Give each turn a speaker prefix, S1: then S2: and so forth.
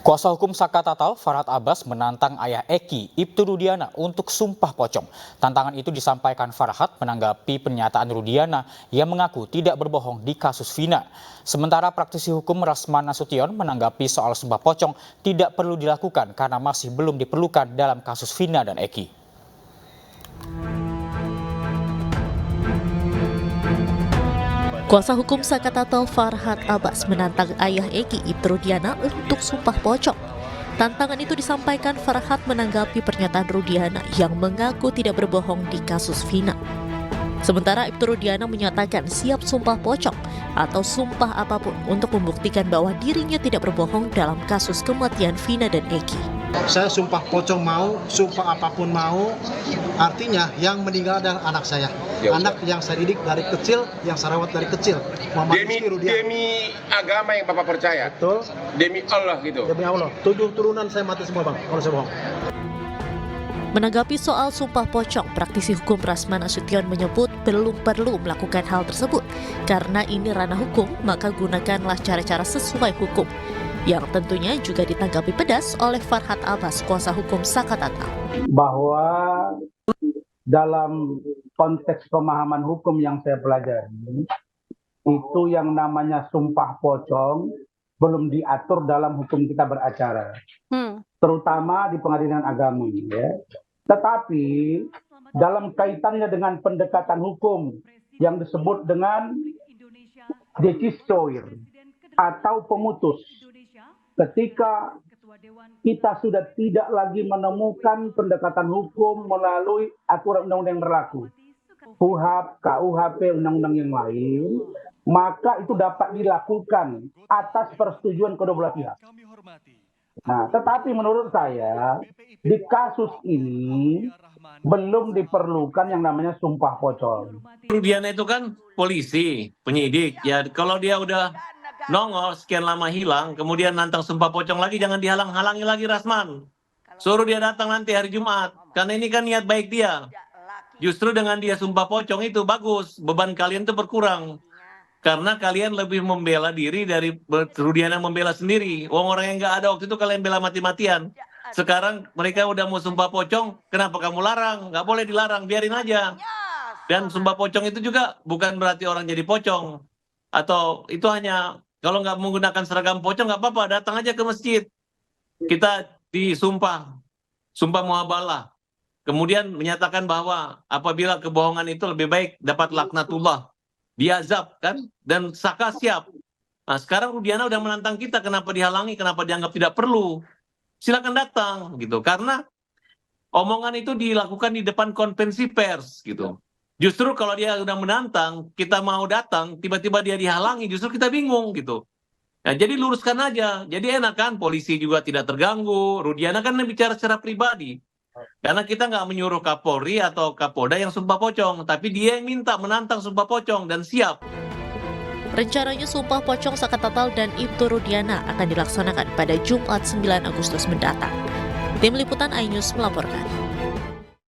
S1: Kuasa hukum Saka Tatal, Farhad Abbas, menantang ayah Eki, Ibtu Rudiana, untuk sumpah pocong. Tantangan itu disampaikan Farhad menanggapi pernyataan Rudiana yang mengaku tidak berbohong di kasus Vina. Sementara praktisi hukum Rasman Nasution menanggapi soal sumpah pocong tidak perlu dilakukan karena masih belum diperlukan dalam kasus Vina dan Eki.
S2: Kuasa hukum Saka Tatal Farhad Abbas menantang ayah Eki, Ibtu Rudiana, untuk sumpah pocong. Tantangan itu disampaikan Farhad menanggapi pernyataan Rudiana yang mengaku tidak berbohong di kasus Vina. Sementara Ibtu Rudiana menyatakan siap sumpah pocong atau sumpah apapun untuk membuktikan bahwa dirinya tidak berbohong dalam kasus kematian Vina dan Eki.
S3: Saya sumpah pocong mau, sumpah apapun mau, artinya yang meninggal adalah anak saya. Anak yang saya didik dari kecil, yang saya rawat dari kecil.
S4: Demi agama yang Bapak percaya?
S3: Betul.
S4: Demi Allah gitu?
S3: Demi Allah. 7 turunan saya mati semua, Bang, kalau saya bohong.
S2: Menanggapi soal sumpah pocong, praktisi hukum Rasman Nasution menyebut belum perlu melakukan hal tersebut. Karena ini ranah hukum, maka gunakanlah cara-cara sesuai hukum. Yang tentunya juga ditanggapi pedas oleh Farhad Abbas, kuasa hukum Saka Tatal.
S5: Bahwa dalam konteks pemahaman hukum yang saya pelajari, itu yang namanya sumpah pocong belum diatur dalam hukum kita beracara. Terutama di pengadilan agama. Ya. Tetapi dalam kaitannya dengan pendekatan hukum yang disebut dengan decisor atau pemutus, ketika kita sudah tidak lagi menemukan pendekatan hukum melalui aturan undang-undang yang berlaku, KUHP, KUHP, undang-undang yang lain, maka itu dapat dilakukan atas persetujuan kedua belah pihak. Nah, tetapi menurut saya di kasus ini belum diperlukan yang namanya sumpah pocong.
S6: Rudiana itu kan polisi, penyidik. Ya kalau dia udah nongol sekian lama hilang, kemudian nantang sumpah pocong lagi, jangan dihalang-halangi lagi Rasman. Suruh dia datang nanti hari Jumat, karena ini kan niat baik dia. Justru dengan dia sumpah pocong itu bagus, beban kalian tuh berkurang. Karena kalian lebih membela diri dari Rudiana membela sendiri. Orang yang nggak ada waktu itu kalian bela mati-matian. Sekarang mereka udah mau sumpah pocong, kenapa kamu larang? Nggak boleh dilarang, biarin aja. Dan sumpah pocong itu juga bukan berarti orang jadi pocong. Atau itu hanya, kalau nggak menggunakan seragam pocong nggak apa-apa, datang aja ke masjid. Kita disumpah, sumpah muhabalah. Kemudian menyatakan bahwa apabila kebohongan itu lebih baik dapat laknatullah. Diazab kan, dan Saka siap. Nah sekarang Rudiana udah menantang kita, kenapa dihalangi, kenapa dianggap tidak perlu. Silakan datang gitu, karena omongan itu dilakukan di depan konvensi pers gitu. Justru kalau dia udah menantang, kita mau datang, tiba-tiba dia dihalangi, justru kita bingung gitu. Nah, jadi luruskan aja, jadi enak kan, polisi juga tidak terganggu, Rudiana kan bicara secara pribadi. Karena kita nggak menyuruh Kapolri atau Kapolda yang sumpah pocong, tapi dia yang minta menantang sumpah pocong dan siap.
S2: Rencananya sumpah pocong Saka Tatal dan Ibtu Rudiana akan dilaksanakan pada Jumat 9 Agustus mendatang. Tim Liputan iNews melaporkan.